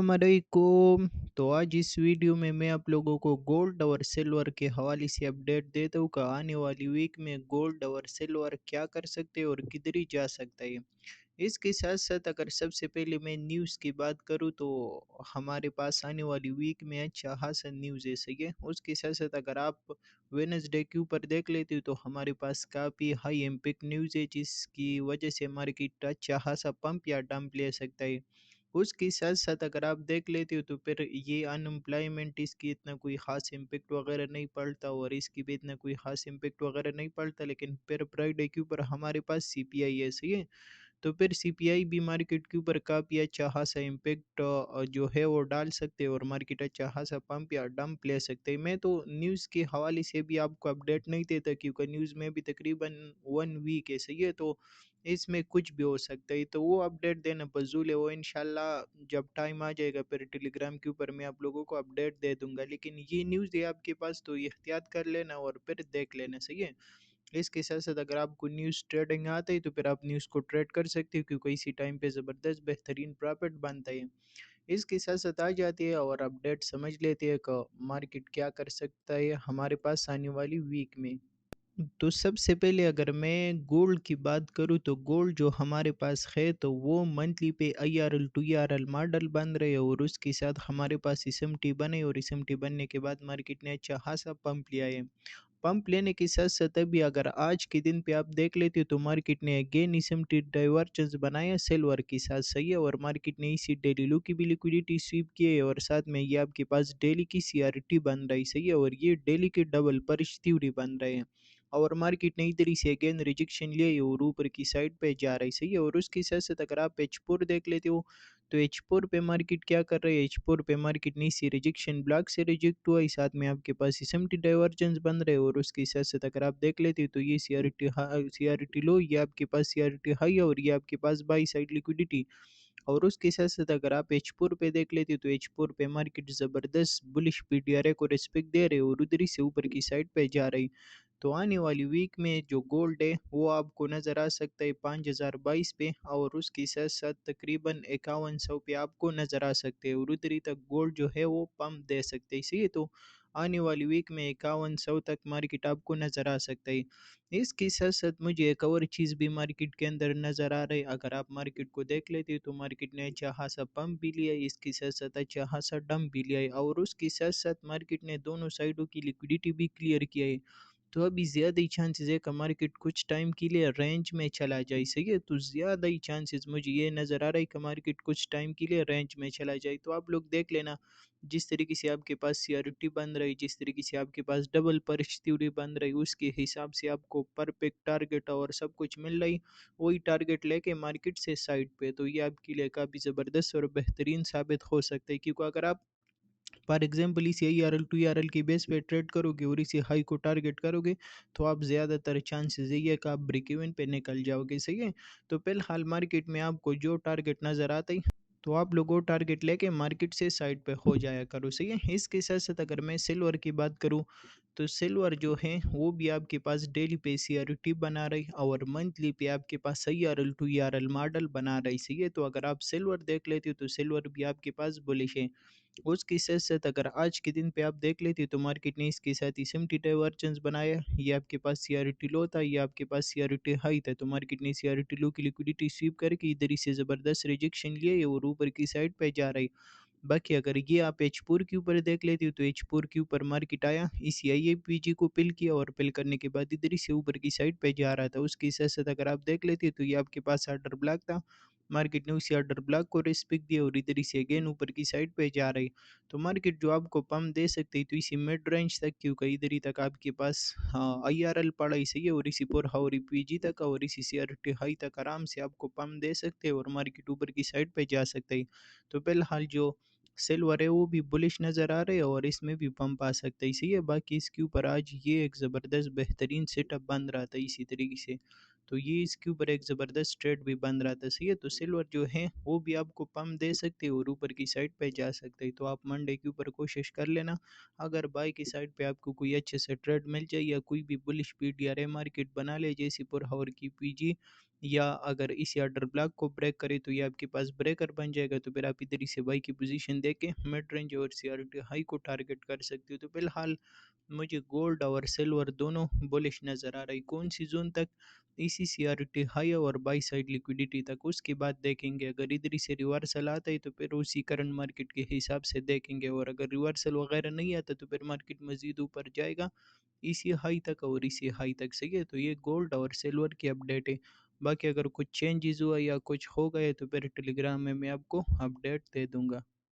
वालेकुम। तो आज इस वीडियो में मैं आप लोगों को गोल्ड और सिल्वर के हवाले से अपडेट देता हूँ कि आने वाली वीक में गोल्ड और सिल्वर क्या कर सकते हैं और किधर ही जा सकता है। इसके साथ साथ अगर सबसे पहले मैं न्यूज़ की बात करूँ तो हमारे पास आने वाली वीक में अच्छा खासा न्यूज़ है, सही है। उसके साथ साथ अगर आप वेडनेसडे के ऊपर देख लेते हो तो हमारे पास काफ़ी हाई इम्पैक्ट न्यूज़ है, जिसकी वजह से मार्केट अच्छा खासा पंप या डंप ले सकता है। उसके साथ-साथ अगर आप देख लेते हो तो फिर ये अनएम्प्लॉयमेंट, इसकी इतना कोई ख़ास इम्पैक्ट वग़ैरह नहीं पड़ता और इसकी भी इतना कोई ख़ास इम्पैक्ट वग़ैरह नहीं पड़ता, लेकिन फिर फ्राइडे के ऊपर हमारे पास सीपीआई है, सही है? तो फिर सीपीआई भी मार्केट के ऊपर काफ़ी अच्छा खासा इम्पैक्ट जो है वो डाल सकते हैं और मार्केट अच्छा खासा पंप या डंप ले सकते हैं। मैं तो न्यूज़ के हवाले से भी आपको अपडेट नहीं देता, क्योंकि न्यूज़ में भी तकरीबन 1 वीक है, सही है? तो इसमें कुछ भी हो सकता है, तो वो अपडेट देना फ़ज़ूल है। वो इंशाल्लाह जब टाइम आ जाएगा फिर टेलीग्राम के ऊपर मैं आप लोगों को अपडेट दे दूँगा। लेकिन ये न्यूज़ है आपके पास तो एहतियात कर लेना और फिर देख लेना, सही है? इसके साथ-साथ अगर आपको न्यूज़ ट्रेडिंग आता है तो फिर आप न्यूज़ को ट्रेड कर सकते हो, क्योंकि इसी टाइम पे ज़बरदस्त बेहतरीन प्रॉफ़िट बनता है। इसके साथ-साथ आ जाती है और अपडेट समझ लेते हैं कि मार्केट क्या कर सकता है हमारे पास आने वाली वीक में। तो सबसे पहले अगर मैं गोल्ड की बात करूँ तो गोल्ड जो हमारे पास है तो वो मंथली पे आईआरएल टू ईआरएल मॉडल बन रहे हैं और उसके साथ हमारे पास एसएमटी बने और एसएमटी बनने के बाद मार्केट ने अच्छा खासा पंप लिया है। पंप लेने के साथ साथ अभी अगर आज के दिन पे आप देख लेते हो तो मार्केट ने अगेन एसएमटी डाइवर्जेंस बनाया सिल्वर के साथ, सही है। और मार्केट ने इसी डेली लो की भी लिक्विडिटी स्वीप की है और साथ में ये आपके पास डेली की सीआरटी बन रही, सही है। और ये डेली के डबल परिश थ्योरी बन रहे हैं और मार्केट ने इधर ही से अगेन रिजेक्शन लिए और ऊपर की साइड पे जा रही, सही है। और उसके साथ साथ अगर आप एच4 देख लेते हो तो एच4 पे मार्केट क्या कर रही है, एच4 पे मार्केट नीचे रिजेक्शन ब्लॉक से रिजेक्ट हुआ है, साथ में आपके पास एसएमटी डाइवर्जेंस बन रहे हैं और उसके साथ साथ अगर आप देख लेते हो तो ये सीआरटी लो, ये आपके पास सीआरटी हाई है और ये आपके पास बाई साइड लिक्विडिटी। और उसके साथ साथ अगर आप एच4 पे देख लेते हो तो एच4 पे मार्केट ज़बरदस्त बुलिश पीडीआरए को रिस्पेक्ट दे रहे हैं और उधर ही से ऊपर की साइड पे जा रही। तो आने वाली वीक में जो गोल्ड है वो आपको नज़र आ सकता है 5022 पे और उसके साथ साथ तकरीबन 5100 पे आपको नज़र आ सकते हैं और उधरी तक गोल्ड जो है वो पंप दे सकते हैं, इसीलिए तो आने वाली वीक में 5100 तक मार्केट आपको नज़र आ सकता है। इसके साथ साथ मुझे एक और चीज़ भी मार्केट के अंदर नज़र आ रही है, अगर आप मार्केट को देख लेते हो तो मार्केट ने अच्छा खासा पंप भी लिया है, इसके साथ साथ अच्छा खासा डंप भी लिया है और उसके साथ साथ मार्केट ने दोनों साइडों की लिक्विडिटी भी क्लियर किया है। तो अभी ज़्यादा ही चांसेस है कि मार्केट कुछ टाइम के लिए रेंज में चला जाए, सही है। तो ज़्यादा ही चांसेस मुझे ये नज़र आ रहा है कि मार्केट कुछ टाइम के लिए रेंज में चला जाए। तो आप लोग देख लेना, जिस तरीके से आपके पास सीआरटी बन रही, जिस तरीके से आपके पास डबल परिश थ्योरी बन रही, उसके हिसाब से आपको परफेक्ट टारगेट और सब कुछ मिल रही, वही टारगेट लेके मार्केट से साइड पे, तो ये आपके लिए काफ़ी ज़बरदस्त और बेहतरीन साबित हो सकता है। क्योंकि अगर आप फॉर एग्जाम्पल इस ARL टू ARL की बेस पे ट्रेड करोगे और इसी हाई को टारगेट करोगे तो आप ज़्यादातर चांसेस यही है कि आप ब्रेक इवन पे निकल जाओगे, सही है। तो फिलहाल मार्केट में आपको जो टारगेट नज़र आता है तो आप लोग वो टारगेट लेके मार्केट से साइड पे हो जाया करो, सही है। इसके साथ साथ अगर मैं सिल्वर की बात करूँ तो सिल्वर जो है वो भी आपके पास डेली पे सीआरटी बना रही और मंथली पे आपके पास IRL टू ERL मॉडल बना रही, सही है। तो अगर आप सिल्वर देख लेते हो तो सिल्वर भी आपके पास बुलिश है। उसके साथ-साथ अगर आज के दिन पे आप देख लेते तो मार्केट ने इसके साथ एसएमटी डाइवर्जेंस बनाया, ये आपके पास सीआरटी लो था, ये आपके पास सीआरटी हाई था, तो मार्केट ने सीआरटी लो की लिक्विडिटी स्वीप करके इधर ही से ज़बरदस्त रिजेक्शन लिए और ऊपर की साइड पे जा रही। बाकी अगर ये आप एच4 के ऊपर देख लेते हो तो एच4 के ऊपर मार्केट आया, इसी आईएपीजी को पिल किया और पिल करने के बाद इधर ही से ऊपर की साइड पे जा रहा था। उसके साथ साथ अगर आप देख लेते हो तो ये आपके पास ऑर्डर ब्लॉक था, मार्केट ने उसी ऑर्डर ब्लॉक को रिस्पेक्ट दिया और इधर ही से अगेन ऊपर की साइड पे जा रही। तो मार्केट जो आपको पंप दे सकती है तो इसी मिड रेंज तक, क्योंकि इधर ही तक आपके पास हाँ आईआरएल पड़ा ही, सही है। और इसी पर हाउरी पीजी तक और इसी सीआरटी हाई तक आराम से आपको पंप दे सकते हैं और मार्केट ऊपर की साइड पे जा सकते हैं। तो फिलहाल जो सिल्वर है वो भी बुलिश नज़र आ रहे हैं और इसमें भी पंप आ सकता है, सही है। बाकी इसके ऊपर आज ये एक ज़बरदस्त बेहतरीन सेटअप बन रहा था इसी तरीके से, तो ये इसके ऊपर एक ज़बरदस्त ट्रेड भी बन रहा था, सही है। तो सिल्वर जो है वो भी आपको पंप दे सकते हैं और ऊपर की साइड पे जा सकते हैं। तो आप मंडे के ऊपर कोशिश कर लेना, अगर बाई की साइड पे आपको कोई अच्छे से ट्रेड मिल जाए या कोई भी बुलिश पीडीआरए मार्केट बना ले जैसे पर हावर की पीजी, یا اگر اس آرڈر بلاک کو بریک کرے تو یہ آپ کے پاس بریکر بن جائے گا، تو پھر آپ ادھر سے بائی کی پوزیشن دے کے مڈ رینج اور سی آر ٹی ہائی کو ٹارگٹ کر سکتے ہو۔ تو فی الحال مجھے گولڈ اور سلور دونوں بولش نظر آ رہی، کون سی زون تک، اسی سی آر ٹی ہائی اور بائی سائڈ لیکوڈیٹی تک، اس کے بعد دیکھیں گے اگر ادھر سے ریورسل آتا ہے تو پھر اسی کرنٹ مارکیٹ کے حساب سے دیکھیں گے، اور اگر ریورسل وغیرہ نہیں آتا تو پھر مارکیٹ مزید اوپر جائے گا اسی ہائی تک اور اسی ہائی تک، صحیح ہے۔ تو یہ گولڈ اور سلور کی اپڈیٹ ہے، باقی اگر کچھ چینجز ہوا یا کچھ ہو گئے تو پھر ٹیلی گرام میں آپ کو اپڈیٹ دے دوں گا۔